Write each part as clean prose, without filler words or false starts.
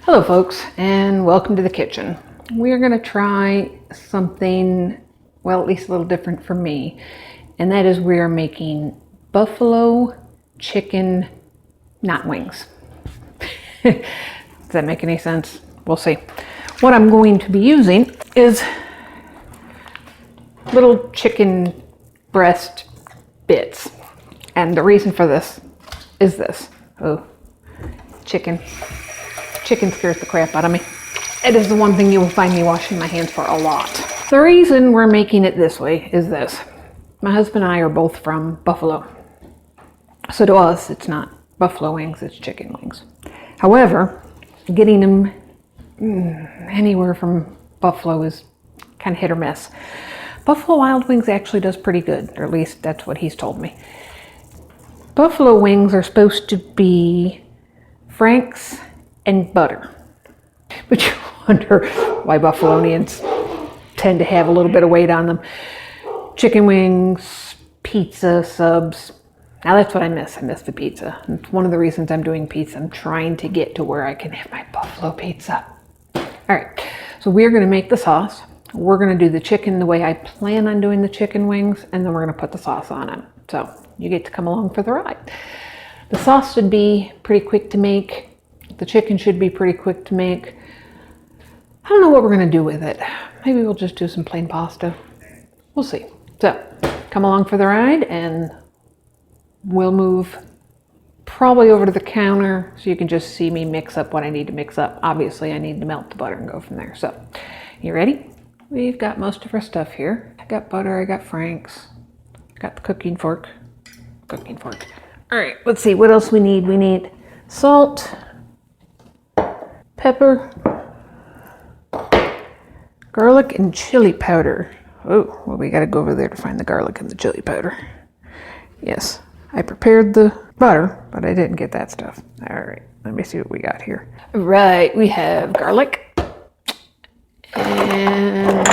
Hello folks, and welcome to the kitchen. We're going to try something, well, at least a little different for me, and that is we are making buffalo chicken, not wings. Does that make any sense? We'll see. What I'm going to be using is little chicken breast bits, and the reason for this is this. Oh, chicken scares the crap out of me. It is the one thing you will find me washing my hands for a lot. The reason we're making it this way is this. My husband and I are both from Buffalo. So to us, it's not buffalo wings, it's chicken wings. However, getting them anywhere from Buffalo is kind of hit or miss. Buffalo Wild Wings actually does pretty good, or at least that's what he's told me. Buffalo wings are supposed to be Frank's and butter. But you wonder why Buffalonians tend to have a little bit of weight on them. Chicken wings, pizza, subs. Now that's what I miss. I miss the pizza. And it's one of the reasons I'm doing pizza. I'm trying to get to where I can have my buffalo pizza. All right, so we're gonna make the sauce. We're gonna do the chicken the way I plan on doing the chicken wings, and then we're gonna put the sauce on it. So you get to come along for the ride. The sauce should be pretty quick to make. The chicken should be pretty quick to make. I don't know what we're gonna do with it. Maybe we'll just do some plain pasta. We'll see. So come along for the ride, and we'll move probably over to the counter so you can just see me mix up what I need to mix up. Obviously I need to melt the butter and go from there. So you ready? We've got most of our stuff here. I got butter, I got Frank's, I got the cooking fork. All right, let's see what else we need. We need salt, pepper, garlic, and chili powder. Oh, well, we gotta go over there to find the garlic and the chili powder. Yes, I prepared the butter, but I didn't get that stuff. All right, let me see what we got here. All right, we have garlic. And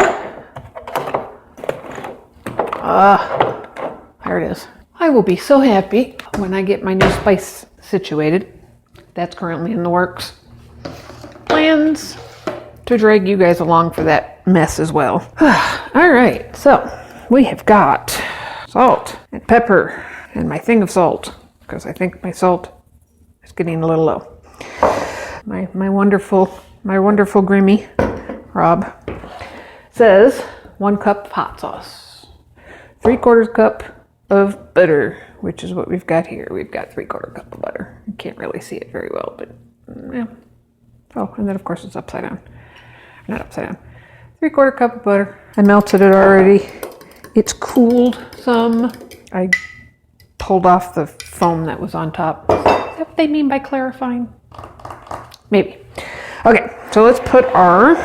there it is. I will be so happy when I get my new spice situated. That's currently in the works. Plans to drag you guys along for that mess as well. All right, so we have got salt and pepper and my thing of salt, because I think my salt is getting a little low. My wonderful Grimmy Rob says 1 cup of hot sauce, 3/4 cup of butter, which is what we've got here. We've got 3/4 cup of butter. You can't really see it very well, but yeah. Oh, and then of course it's upside down. Not upside down. 3/4 cup of butter. I melted it already. It's cooled some. I pulled off the foam that was on top. Is that what they mean by clarifying? Maybe. Okay, so let's put our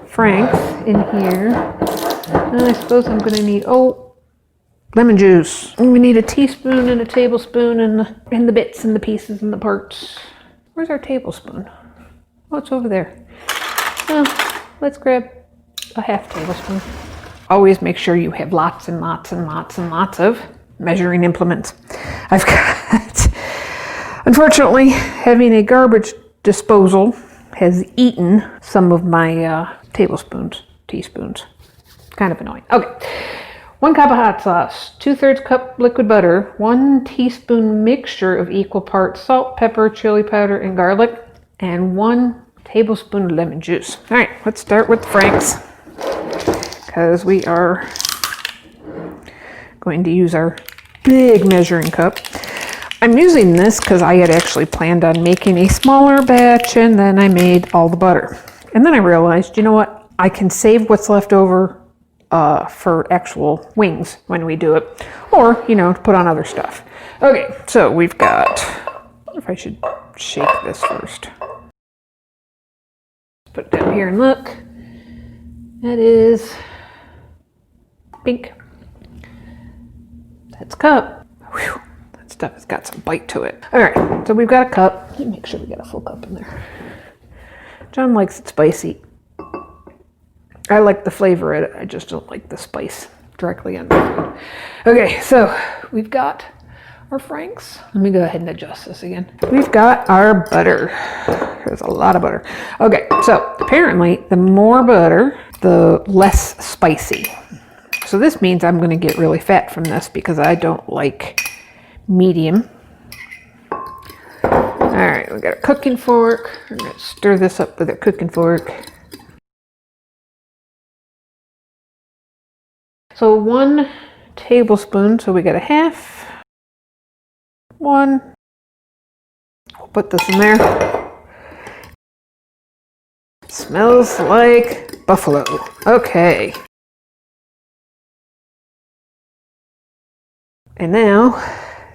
Frank's in here. And I suppose I'm gonna need, lemon juice. And we need a teaspoon and a tablespoon and the bits and the pieces and the parts. Where's our tablespoon? Oh, it's over there. Let's grab a half tablespoon. Always make sure you have lots and lots and lots and lots of measuring implements. I've got, unfortunately, having a garbage disposal has eaten some of my teaspoons. Kind of annoying. Okay, 1 cup of hot sauce, 2/3 cup liquid butter, 1 teaspoon mixture of equal parts salt, pepper, chili powder, and garlic, and 1 tablespoon of lemon juice. All right, let's start with Frank's, because we are going to use our big measuring cup. I'm using this because I had actually planned on making a smaller batch, and then I made all the butter. And then I realized, you know what? I can save what's left over for actual wings when we do it, or, you know, to put on other stuff. Okay, so we've got, I wonder if I should shake this first. Put it down here and look. That is pink. That's cup. Whew, that stuff has got some bite to it. All right, so we've got a cup. Let me make sure we got a full cup in there. John likes it spicy. I like the flavor of it. I just don't like the spice directly on the food. Okay, so we've got our franks. Let me go ahead and adjust this again. We've got our butter. There's a lot of butter. Okay, so apparently the more butter, the less spicy. So this means I'm going to get really fat from this because I don't like medium. All right, we got our cooking fork. We're going to stir this up with a cooking fork. So 1 tablespoon, so we got a half. 1. We'll put this in there. Smells like buffalo. Okay. And now,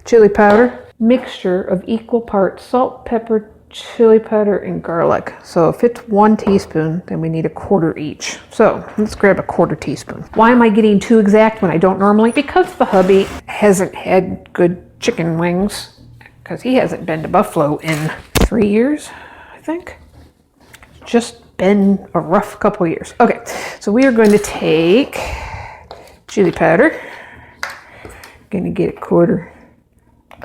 chili powder. Mixture of equal parts salt, pepper, chili powder, and garlic. So if it's 1 teaspoon, then we need 1/4 each. So let's grab 1/4 teaspoon. Why am I getting too exact when I don't normally? Because the hubby hasn't had good chicken wings, because he hasn't been to Buffalo in 3 years, I think. Just been a rough couple years. Okay, so we are going to take chili powder. Going to get 1/4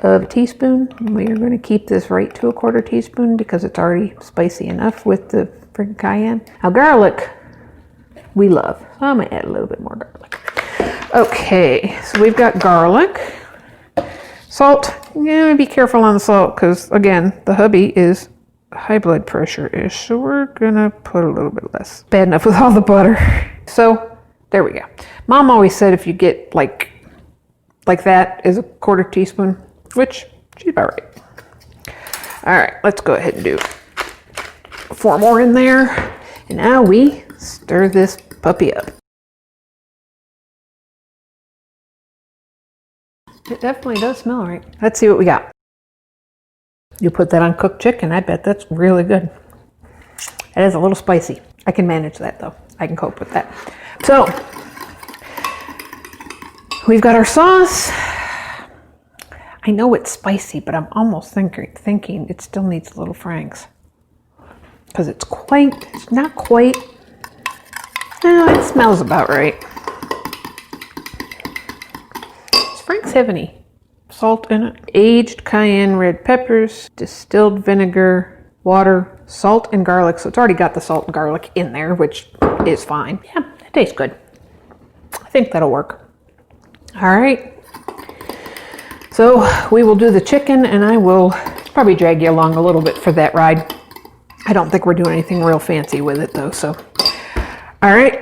of a teaspoon. We are going to keep this right to 1/4 teaspoon because it's already spicy enough with the freaking cayenne. Now garlic, we love. So I'm going to add a little bit more garlic. Okay, so we've got garlic. Salt, yeah, be careful on the salt because again, the hubby is high blood pressure-ish, so we're gonna put a little bit less. Bad enough with all the butter. So there we go. Mom always said if you get like that is 1/4 teaspoon, which she's about right. All right, let's go ahead and do 4 more in there. And now we stir this puppy up. It definitely does smell right. Let's see what we got. You put that on cooked chicken, I bet that's really good. It is a little spicy. I can manage that though. I can cope with that. So, we've got our sauce. I know it's spicy, but I'm almost thinking it still needs little franks. Because it's not quite, no, it smells about right. Does franks have any salt in it? Aged cayenne red peppers, distilled vinegar, water, salt, and garlic. So it's already got the salt and garlic in there, which is fine. Yeah, it tastes good. I think that'll work. All right. So we will do the chicken and I will probably drag you along a little bit for that ride. I don't think we're doing anything real fancy with it though, so. All right,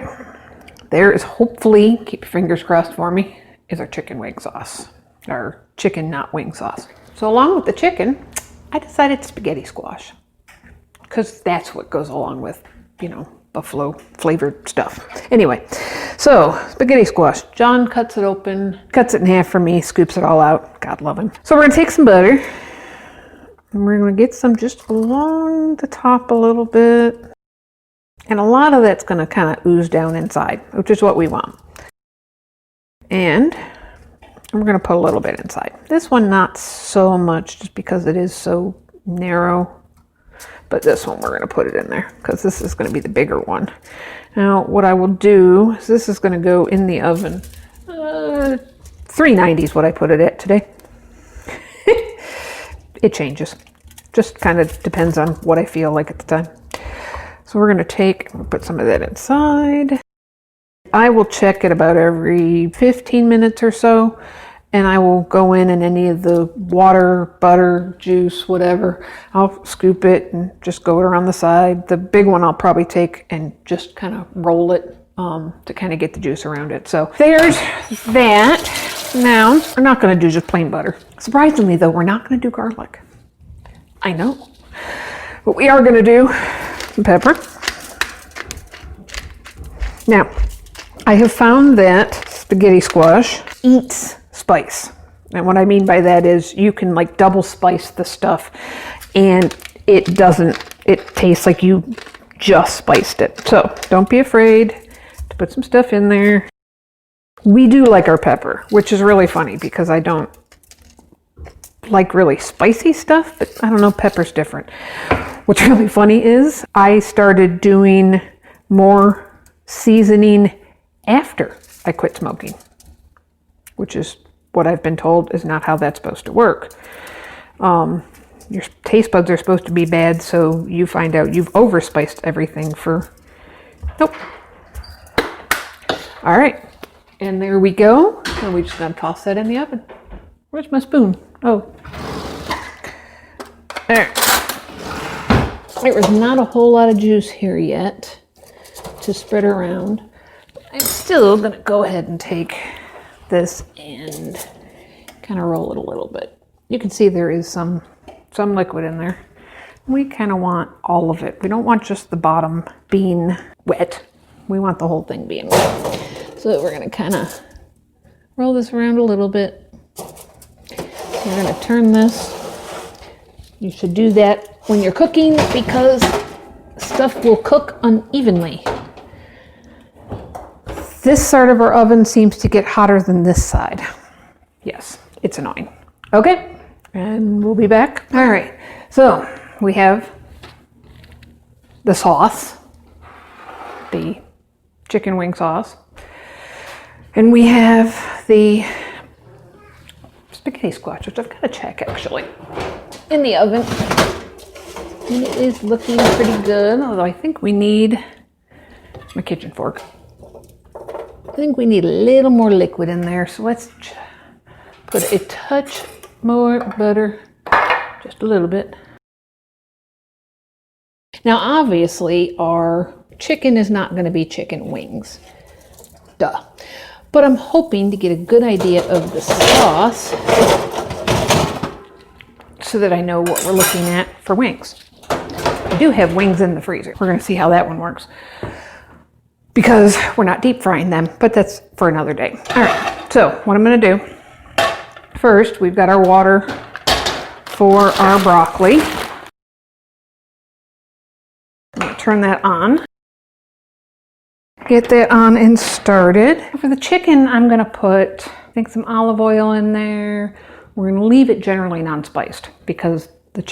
there is hopefully, keep your fingers crossed for me, is our chicken wing sauce, or chicken not wing sauce. So along with the chicken, I decided spaghetti squash, because that's what goes along with, you know, buffalo flavored stuff. Anyway, so spaghetti squash. John cuts it open, cuts it in half for me, scoops it all out. God love him. So we're gonna take some butter and we're gonna get some just along the top a little bit. And a lot of that's gonna kind of ooze down inside, which is what we want. And we're gonna put a little bit inside. This one, not so much just because it is so narrow. But this one, we're going to put it in there because this is going to be the bigger one. Now, what I will do is this is going to go in the oven. 390 is what I put it at today. It changes. Just kind of depends on what I feel like at the time. So we're going to put some of that inside. I will check it about every 15 minutes or so. And I will go in and any of the water, butter, juice, whatever, I'll scoop it and just go around the side. The big one I'll probably take and just kind of roll it to kind of get the juice around it. So there's that. Now, we're not going to do just plain butter. Surprisingly though, we're not going to do garlic. I know. But we are going to do some pepper. Now, I have found that spaghetti squash eats spice. And what I mean by that is you can like double spice the stuff and it tastes like you just spiced it. So don't be afraid to put some stuff in there. We do like our pepper, which is really funny because I don't like really spicy stuff, but I don't know, pepper's different. What's really funny is I started doing more seasoning after I quit smoking, which is what I've been told is not how that's supposed to work. Your taste buds are supposed to be bad, so you find out you've overspiced everything for... Nope. All right, and there we go. And we just gonna toss that in the oven. Where's my spoon? Oh. There. There was not a whole lot of juice here yet to spread around. I'm still gonna go ahead and take this and kind of roll it a little bit. You can see there is some liquid in there. We kind of want all of it. We don't want just the bottom being wet. We want the whole thing being wet. So we're gonna kind of roll this around a little bit. We're gonna turn this. You should do that when you're cooking because stuff will cook unevenly. This side of our oven seems to get hotter than this side. Yes, it's annoying. Okay. And we'll be back. All right, so we have the sauce, the chicken wing sauce, and we have the spaghetti squash, which I've got to check actually, in the oven. And it is looking pretty good, although I think we need my kitchen fork. I think we need a little more liquid in there, so let's put a touch more butter, just a little bit. Now obviously our chicken is not going to be chicken wings, duh, but I'm hoping to get a good idea of the sauce so that I know what we're looking at for wings. I do have wings in the freezer. We're going to see how that one works because we're not deep frying them, but that's for another day. All right, so what I'm going to do first, we've got our water for our broccoli. I'm going to turn that on. Get that on and started. For the chicken, I'm going to put, I think, some olive oil in there. We're going to leave it generally non-spiced because the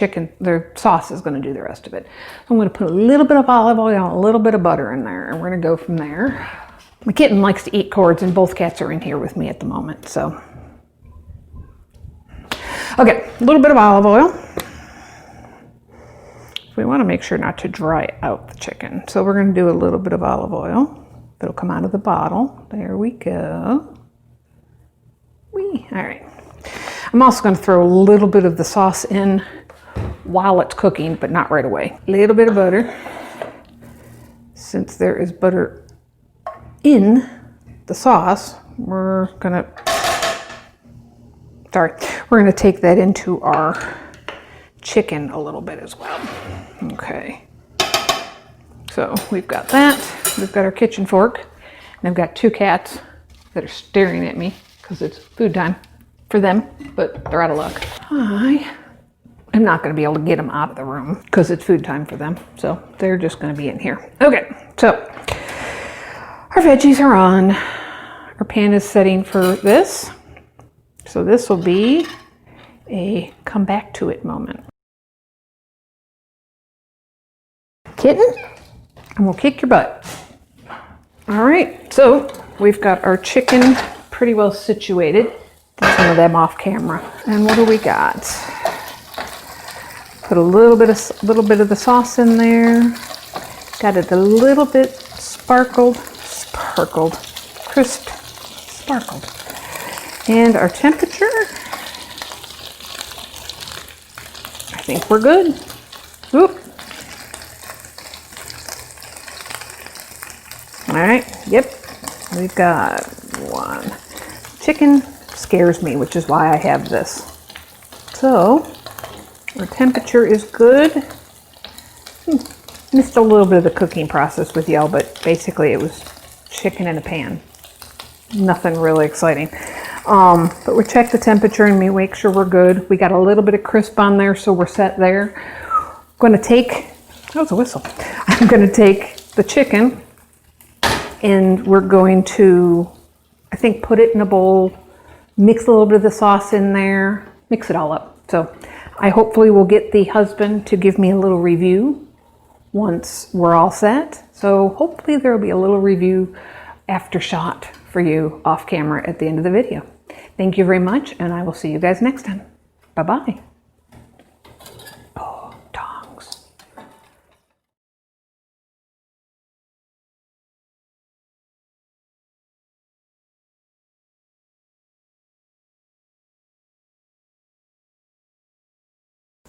sauce is going to do the rest of it. So I'm going to put a little bit of olive oil and a little bit of butter in there, and we're going to go from there. My kitten likes to eat cords, and both cats are in here with me at the moment, so... Okay, a little bit of olive oil. We want to make sure not to dry out the chicken. So we're going to do a little bit of olive oil. It'll come out of the bottle. There we go. Whee. All right. I'm also going to throw a little bit of the sauce in while it's cooking, but not right away. A little bit of butter. Since there is butter in the sauce, we're going to take that into our chicken a little bit as well. Okay. So we've got that. We've got our kitchen fork. And I've got two cats that are staring at me because it's food time for them, but they're out of luck. I'm not going to be able to get them out of the room because it's food time for them. So they're just going to be in here. Okay. So our veggies are on. Our pan is setting for this. So this will be a come back to it moment. Kitten, and we'll kick your butt. All right, so we've got our chicken pretty well situated. Get some of them off camera. And what do we got? Put a little bit of the sauce in there. Got it a little bit crisp, sparkled. And our temperature, I think we're good. Oop. All right, yep, we've got one. Chicken scares me, which is why I have this. So, our temperature is good. Missed a little bit of the cooking process with y'all, but basically it was chicken in a pan. Nothing really exciting. But we check the temperature and we make sure we're good. We got a little bit of crisp on there, so we're set there. I'm going to take, that was a whistle. I'm going to take the chicken and we're going to, I think, put it in a bowl, mix a little bit of the sauce in there, mix it all up. So I hopefully will get the husband to give me a little review once we're all set. So hopefully there will be a little review after shot for you off camera at the end of the video. Thank you very much, and I will see you guys next time. Bye-bye. Oh, tongs.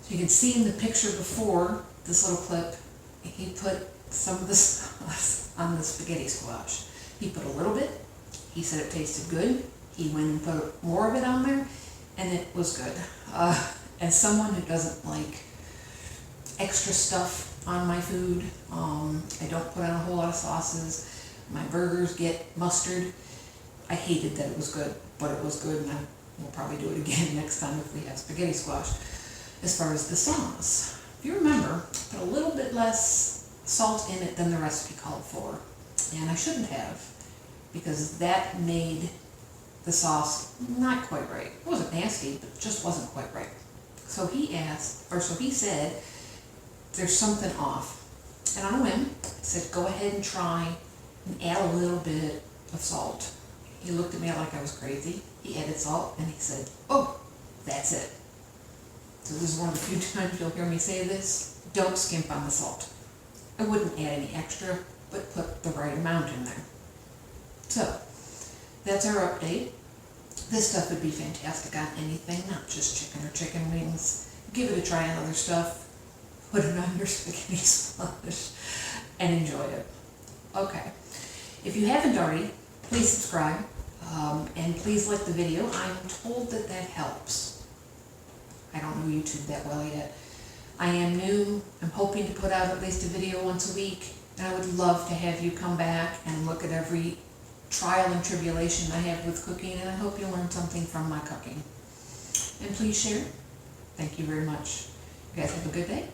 So you can see in the picture before, this little clip, he put some of the sauce on the spaghetti squash. He put a little bit. He said it tasted good. He went and put more of it on there, and it was good. As someone who doesn't like extra stuff on my food, I don't put on a whole lot of sauces. My burgers get mustard. I hated that it was good, but it was good, and we'll probably do it again next time if we have spaghetti squash. As far as the sauce, if you remember, put a little bit less salt in it than the recipe called for. And I shouldn't have, because that made the sauce not quite right. It wasn't nasty, but it just wasn't quite right. So he said, there's something off. And on a whim, he said, go ahead and try and add a little bit of salt. He looked at me like I was crazy. He added salt and he said, oh, that's it. So this is one of the few times you'll hear me say this. Don't skimp on the salt. I wouldn't add any extra, but put the right amount in there. So that's our update. This stuff would be fantastic on anything, not just chicken or chicken wings. Give it a try on other stuff. Put it on your spaghetti squash and enjoy it. Okay. If you haven't already, please subscribe and please like the video. I'm told that helps. I don't know YouTube that well yet. I am new. I'm hoping to put out at least a video once a week, and I would love to have you come back and look at every trial and tribulation I have with cooking, and I hope you learn something from my cooking. And please share. Thank you very much. You guys have a good day.